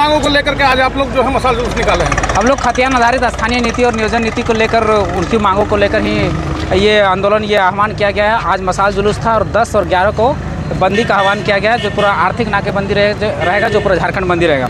मांगों को लेकर के आज आप लोग जो है मसाल जुलूस निकाले हैं? हम लोग खतियान आधारित स्थानीय नीति और नियोजन नीति को लेकर, उनकी मांगों को लेकर ही ये आंदोलन, ये आह्वान किया गया है। आज मसाल जुलूस था और 10 और 11 को बंदी का आह्वान किया गया है, जो पूरा आर्थिक नाकेबंदी रहेगा, जो पूरा झारखंड बंदी रहेगा।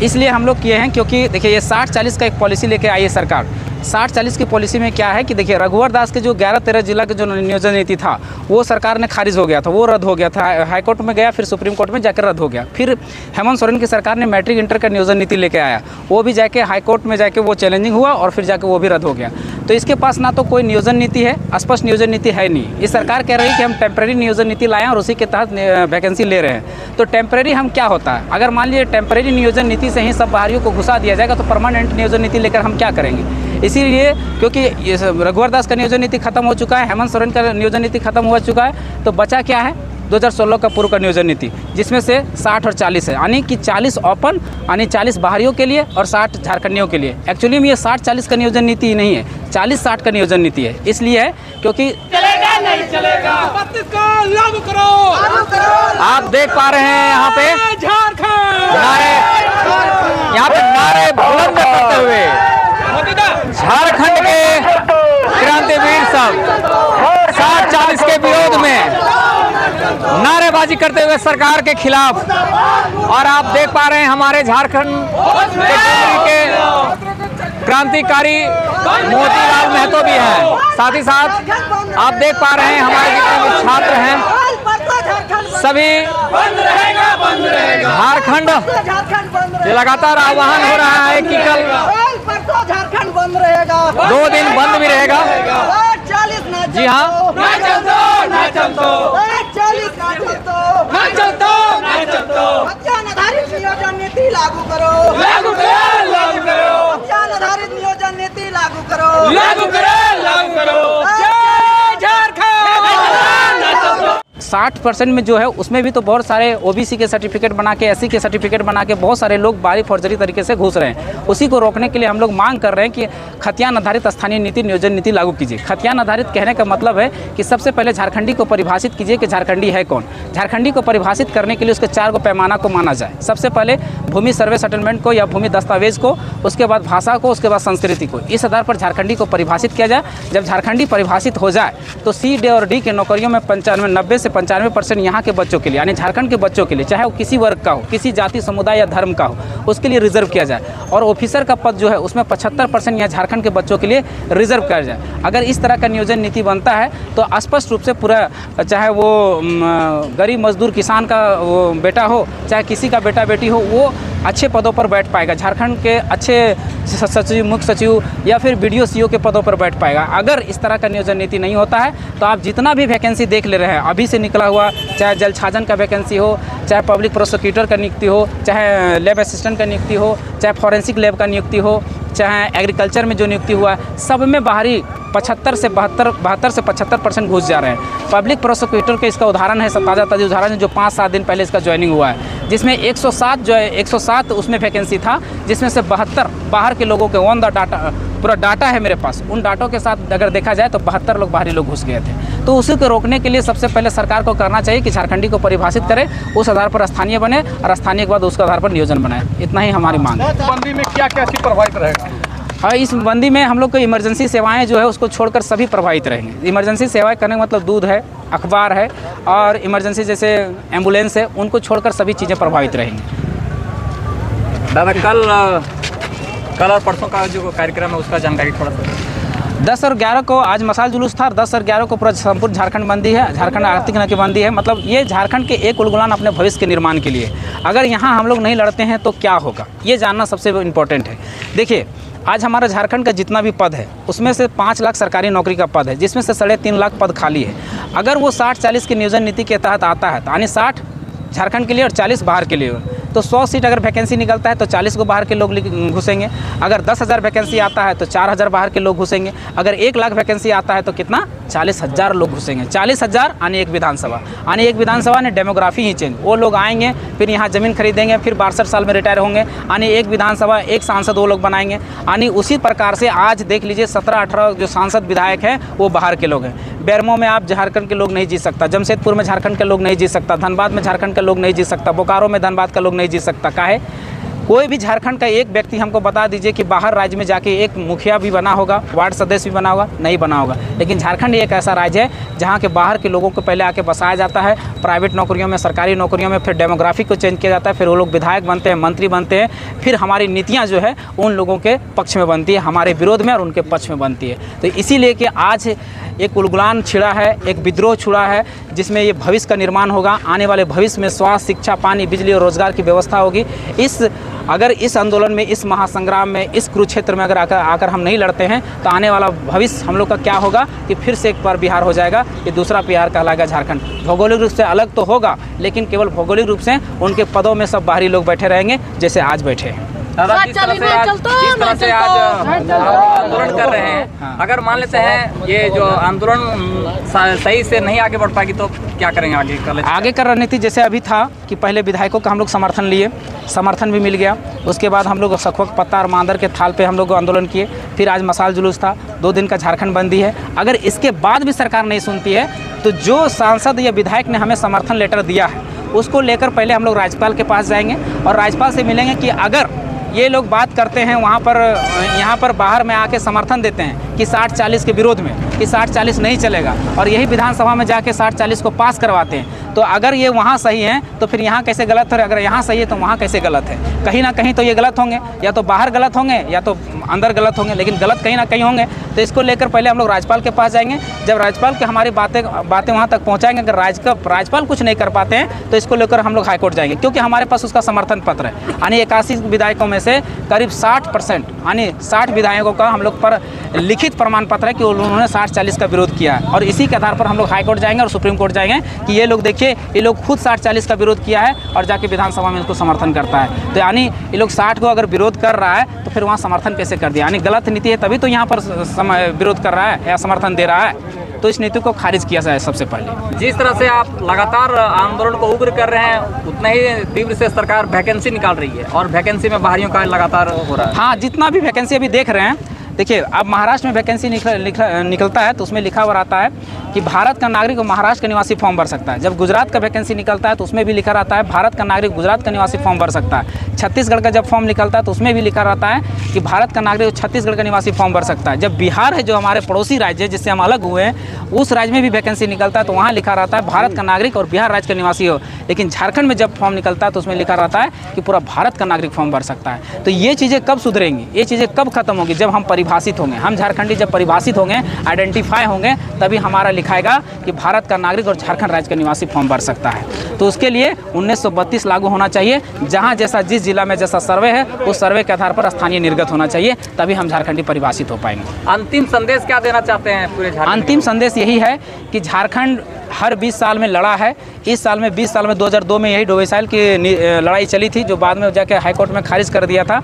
इसलिए हम लोग किए हैं क्योंकि देखिए ये 60-40 का एक पॉलिसी लेके आई है सरकार। 60-40 की पॉलिसी में क्या है कि देखिए रघुवर दास के जो 11-13 जिला के जो नियोजन नीति था वो सरकार ने खारिज हो गया था, वो रद्द हो गया था, हाई कोर्ट में गया, फिर सुप्रीम कोर्ट में जाकर रद्द हो गया। फिर हेमंत सोरेन की सरकार ने मैट्रिक इंटर का नियोजन नीति लेके आया, वो भी जाके हाई कोर्ट में जाके वो चैलेंजिंग हुआ और फिर जाके वो भी रद्द हो गया। तो इसके पास ना तो कोई नियोजन नीति है, स्पष्ट नियोजन नीति है नहीं। ये सरकार कह रही है कि हम टेम्प्रेरी नियोजन नीति लाएं और उसी के तहत वैकेंसी ले रहे हैं। तो टेम्प्रेरी हम क्या होता है, अगर मान लीजिए टेम्प्रेरी नियोजन नीति से ही सब बाहरियों को घुसा दिया जाएगा तो परमानेंट नियोजन नीति लेकर हम क्या करेंगे। इसीलिए क्योंकि रघुवर दास का नियोजन नीति खत्म हो चुका है, हेमंत सोरेन का नियोजन नीति खत्म हो चुका है, तो बचा क्या है 2016 का पूर्व का नियोजन नीति, जिसमें से 60 और 40 है, यानी कि 40 ओपन यानी 40 बाहरियों के लिए और 60 झारखंडियों के लिए। एक्चुअली में ये 60-40 का नियोजन नीति ही नहीं है, 40-60 का नियोजन नीति है। इसलिए है क्योंकि चलेगा नहीं चलेगा, 32 को लागू करो। आप देख पा रहे हैं यहाँ पे झारखंड नारे, यहाँ पे नारे बुलंद करते हुए झारखंड के क्रांतिवीर सब 60-40 के विरोध में नारेबाजी करते हुए सरकार के खिलाफ। और आप देख पा रहे हैं हमारे झारखंड के क्रांतिकारी मोतीलाल महतो भी हैं, साथ ही साथ आप देख पा रहे हैं हमारे जितने भी छात्र हैं सभी झारखंड लगातार आह्वान हो रहा है कि कल झारखंड बंद रहेगा, 2 दिन बंद भी रहेगा। 40 ना जी हाँ, ना चल दो 40 ना चल दो अभियान आधारित नियोजन नीति लागू करो, लागू करो अभियान आधारित नियोजन नीति लागू करो, लागू करो। जय झारखंड। 60% में जो है उसमें भी तो बहुत सारे ओबीसी के सर्टिफिकेट बना के, एससी के सर्टिफिकेट बना के बहुत सारे लोग बारी फर्जरी तरीके से घुस रहे हैं। उसी को रोकने के लिए हम लोग मांग कर रहे हैं कि खतियान आधारित स्थानीय नीति नियोजन नीति लागू कीजिए। खतियान आधारित कहने का मतलब है कि सबसे पहले झारखंडी को परिभाषित कीजिए कि झारखंडी है कौन। झारखंडी को परिभाषित करने के लिए उसके 4 को पैमाना को माना जाए। सबसे पहले भूमि सर्वे सेटलमेंट को या भूमि दस्तावेज को, उसके बाद भाषा को, उसके बाद संस्कृति को। इस आधार पर झारखंडी को परिभाषित किया जाए। जब झारखंडी परिभाषित हो जाए तो सी, डी और डी की नौकरियों में 90 से 95% यहाँ के बच्चों के लिए, यानी झारखंड के बच्चों के लिए, चाहे वो किसी वर्ग का हो, किसी जाति समुदाय या धर्म का हो, उसके लिए रिजर्व किया जाए। और ऑफिसर का पद जो है उसमें 75% यहाँ झारखंड के बच्चों के लिए रिजर्व किया जाए। अगर इस तरह का नियोजन नीति बनता है तो स्पष्ट रूप से पूरा, चाहे वो गरीब मजदूर किसान का वो बेटा हो, चाहे किसी का बेटा बेटी हो, वो अच्छे पदों पर बैठ पाएगा। झारखंड के अच्छे सचिव, मुख्य सचिव या फिर BDO CO के पदों पर बैठ पाएगा। अगर इस तरह का नियोजन नीति नहीं होता है तो आप जितना भी वैकेंसी देख ले रहे हैं अभी से निकला हुआ, चाहे जल छाजन का वैकेंसी हो, चाहे पब्लिक प्रोसिक्यूटर का नियुक्ति हो, चाहे लैब असिस्टेंट का नियुक्ति हो, चाहे फॉरेंसिक लैब का नियुक्ति हो, चाहे एग्रीकल्चर में जो नियुक्ति हुआ है, सब में बाहरी 72 से 75% घुस जा रहे हैं। पब्लिक प्रोसिक्यूटर के इसका उदाहरण है, ताज़ा उदाहरण है जो 5-7 दिन पहले इसका ज्वाइनिंग हुआ है, जिसमें 107 उसमें वैकेंसी था, जिसमें से 72 बाहर के लोगों के ऑन द डाटा, पूरा डाटा है मेरे पास, उन डाटों के साथ अगर देखा जाए तो 72 लोग बाहरी लोग घुस गए थे। तो उसी को रोकने के लिए सबसे पहले सरकार को करना चाहिए कि झारखंडी को परिभाषित करे, उस आधार पर स्थानीय बने और स्थानीय के बाद उसके आधार पर नियोजन बनाए। इतना ही हमारी मांग है। बंदी में क्या क्या चीज प्रभावित रहेगा? हाँ, इस बंदी में हम लोग को इमरजेंसी सेवाएं जो है उसको छोड़कर सभी प्रभावित रहेंगे। इमरजेंसी सेवाएं करने का मतलब दूध है, अखबार है और इमरजेंसी जैसे एम्बुलेंस है, उनको छोड़कर सभी चीज़ें प्रभावित रहेंगी। दादा कल और परसों का जो कार्यक्रम है उसका जानकारी थोड़ा सा। 10 और 11 को आज मसाल जुलूस था, 10 और 11 को पूरा संपूर्ण झारखंड बंदी है, झारखंड आर्थिक नाकेबंदी है। मतलब ये झारखंड के एक उलगुलान अपने भविष्य के निर्माण के लिए। अगर यहाँ हम लोग नहीं लड़ते हैं तो क्या होगा, ये जानना सबसे इम्पोर्टेंट है। देखिए, आज हमारा झारखंड का जितना भी पद है उसमें से 5 लाख सरकारी नौकरी का पद है, जिसमें से 3.5 लाख पद खाली है। अगर वो 60-40 की नियोजन नीति के तहत आता है तो यानी 60 झारखंड के लिए और 40 बाहर के लिए, तो 100 सीट अगर वैकेंसी निकलता है तो 40 को बाहर के लोग घुसेंगे। अगर 10,000 वैकेंसी आता है तो 4,000 बाहर के लोग घुसेंगे। अगर 1 लाख वैकेंसी आता है तो कितना, 40,000 लोग घुसेंगे। 40,000 यानी एक विधानसभा, यानी एक विधानसभा ने डेमोग्राफी ही चेंज। वो लोग आएंगे, फिर यहाँ ज़मीन खरीदेंगे, फिर 62 साल में रिटायर होंगे, यानी एक विधानसभा, एक सांसद वो लोग बनाएंगे। यानी उसी प्रकार से आज देख लीजिए 17-18 जो सांसद विधायक हैं वो बाहर के लोग हैं। बेरमो में आप झारखंड के लोग नहीं जीत सकता, जमशेदपुर में झारखंड के लोग नहीं जीत सकता, धनबाद में झारखंड के लोग नहीं जीत सकता, बोकारो में धनबाद का लोग नहीं जीत सकता। काहे? कोई भी झारखंड का एक व्यक्ति हमको बता दीजिए कि बाहर राज्य में जाके एक मुखिया भी बना होगा, वार्ड सदस्य भी बना होगा, नहीं बना होगा। लेकिन झारखंड एक ऐसा राज्य है जहाँ के बाहर के लोगों को पहले आके बसाया जाता है, प्राइवेट नौकरियों में, सरकारी नौकरियों में, फिर डेमोग्राफी को चेंज किया जाता है, फिर वो लोग विधायक बनते हैं, मंत्री बनते हैं, फिर हमारी नीतियाँ जो है उन लोगों के पक्ष में बनती है, हमारे विरोध में और उनके पक्ष में बनती है। तो इसीलिए कि आज एक उलगुलान छिड़ा है, एक विद्रोह छुड़ा है, जिसमें ये भविष्य का निर्माण होगा। आने वाले भविष्य में स्वास्थ्य, शिक्षा, पानी, बिजली और रोजगार की व्यवस्था होगी। अगर इस आंदोलन में, इस महासंग्राम में, इस कुरुक्षेत्र में अगर आकर हम नहीं लड़ते हैं तो आने वाला भविष्य हम लोग का क्या होगा कि फिर से एक बार बिहार हो जाएगा, ये दूसरा बिहार कहलाएगा झारखंड। भौगोलिक रूप से अलग तो होगा, लेकिन केवल भौगोलिक रूप से उनके पदों में सब बाहरी लोग बैठे रहेंगे जैसे आज बैठे हैं। दादा, जिस तरह से आज आंदोलन कर रहे हैं, अगर मान लेते हैं ये जो आंदोलन सही से नहीं आगे बढ़ पाएगी तो क्या करेंगे आगे का रणनीति? जैसे अभी था कि पहले विधायकों का हम लोग समर्थन लिए, समर्थन भी मिल गया। उसके बाद हम लोग सखुआ पत्ता और मांदर के थाल पे हम लोग आंदोलन किए। फिर आज मसाल जुलूस था, 2 दिन का झारखंड बंदी है। अगर इसके बाद भी सरकार नहीं सुनती है तो जो सांसद या विधायक ने हमें समर्थन लेटर दिया है उसको लेकर पहले हम लोग राज्यपाल के पास जाएंगे और राज्यपाल से मिलेंगे कि अगर ये लोग बात करते हैं वहाँ पर, यहाँ पर बाहर में आके समर्थन देते हैं कि 60-40 के विरोध में, कि 60-40 नहीं चलेगा, और यही विधानसभा में जाके 60-40 को पास करवाते हैं, तो अगर ये वहाँ सही हैं तो फिर यहाँ कैसे गलत है? अगर यहाँ सही है तो वहाँ कैसे गलत है? कहीं ना कहीं तो ये गलत होंगे, या तो बाहर गलत होंगे या तो अंदर गलत होंगे, लेकिन गलत कहीं ना कहीं होंगे। तो इसको लेकर पहले हम लोग राज्यपाल के पास जाएंगे। जब राज्यपाल के हमारी बातें वहाँ तक पहुँचाएंगे, अगर राज्यपाल कुछ नहीं कर पाते हैं तो इसको लेकर हम लोग हाईकोर्ट जाएंगे, क्योंकि हमारे पास उसका समर्थन पत्र है। यानी 81 विधायकों में से करीब 60%, यानी 60 विधायकों का हम लोग पर लिखित प्रमाण पत्र है कि उन्होंने 60-40 का विरोध किया है, और इसी के आधार पर हम लोग हाईकोर्ट जाएंगे और सुप्रीम कोर्ट जाएंगे कि ये लोग देखिए, ये लोग खुद 60-40 का विरोध किया है और जाके विधानसभा में इसको समर्थन करता है। तो यानी ये लोग 60 को अगर विरोध कर रहा है तो फिर वहाँ समर्थन कैसे कर दिया? यानी गलत नीति है, तभी तो यहाँ पर विरोध कर रहा है या समर्थन दे रहा है। तो इस नीति को खारिज किया जाए सबसे पहले। जिस तरह से आप लगातार आंदोलन को उग्र कर रहे हैं, उतना ही तीव्र से सरकार वैकेंसी निकाल रही है और वैकेंसी में बाहरियों का लगातार हो रहा है। हाँ, जितना भी वैकेंसी अभी देख रहे हैं, देखिए अब महाराष्ट्र में वैकेंसी निकलता है तो उसमें लिखा हुआ रहता है कि भारत का नागरिक और महाराष्ट्र का निवासी फॉर्म भर सकता है। जब गुजरात का वैकेंसी निकलता है तो उसमें भी लिखा रहता है भारत का नागरिक गुजरात का निवासी फॉर्म भर सकता है। छत्तीसगढ़ का जब फॉर्म निकलता है तो उसमें भी लिखा रहता है कि भारत का नागरिक छत्तीसगढ़ का निवासी फॉर्म भर सकता है। जब बिहार है, जो हमारे पड़ोसी राज्य है जिससे हम अलग हुए हैं, उस राज्य में भी वैकेंसी निकलता है तो वहाँ लिखा रहता है भारत का नागरिक और बिहार राज्य का निवासी हो। लेकिन झारखंड में जब फॉर्म निकलता है तो उसमें लिखा रहता है कि पूरा भारत का नागरिक फॉर्म भर सकता है। तो ये चीज़ें कब सुधरेंगी, ये चीज़ें कब खत्म होगी? जब हम परिभाषित होंगे, हम झारखंडी जब परिभाषित होंगे, आइडेंटिफाई होंगे, तभी हमारा लिखाएगा कि भारत का नागरिक और झारखंड राज्य का निवासी फॉर्म भर सकता है। तो उसके लिए 1932 लागू होना चाहिए। जहाँ जैसा, जिस जिला में जैसा सर्वे है, उस सर्वे के आधार पर स्थानीय निर्गत होना चाहिए, तभी हम झारखंडी परिभाषित हो पाएंगे। अंतिम संदेश क्या देना चाहते हैं पूरे झारखंड? अंतिम संदेश यही है कि झारखंड हर 20 साल में लड़ा है। इस साल में 20 साल में 2002 में यही डोमिसाइल की लड़ाई चली थी, जो बाद में जाके हाईकोर्ट में खारिज कर दिया था,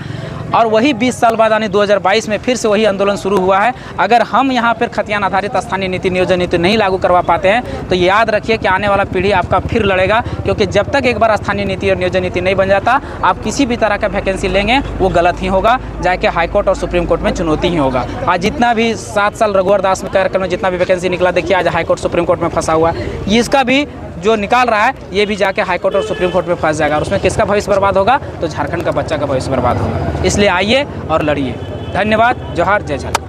और वही 20 साल बाद यानी 2022 में फिर से वही आंदोलन शुरू हुआ है। अगर हम यहाँ पर खतियान आधारित स्थानीय नीति, नियोजन नीति नहीं लागू करवा पाते हैं तो याद रखिए कि आने वाला पीढ़ी आपका फिर लड़ेगा, क्योंकि जब तक एक बार स्थानीय नीति और नियोजन नीति नहीं बन जाता, आप किसी भी तरह का वैकेंसी लेंगे वो गलत ही होगा, जाके हाईकोर्ट और सुप्रीम कोर्ट में चुनौती ही होगा। आज जितना भी 7 साल रघुवर दास कार्यक्रम में जितना भी वैकेंसी निकला, देखिए आज हाईकोर्ट सुप्रीम कोर्ट में फंसा हुआ है। इसका भी जो निकाल रहा है ये भी जाके हाईकोर्ट और सुप्रीम कोर्ट में फंस जाएगा, और उसमें किसका भविष्य बर्बाद होगा? तो झारखंड का बच्चा का भविष्य बर्बाद होगा। इसलिए आइए और लड़िए। धन्यवाद। जोहार, जय झारखंड।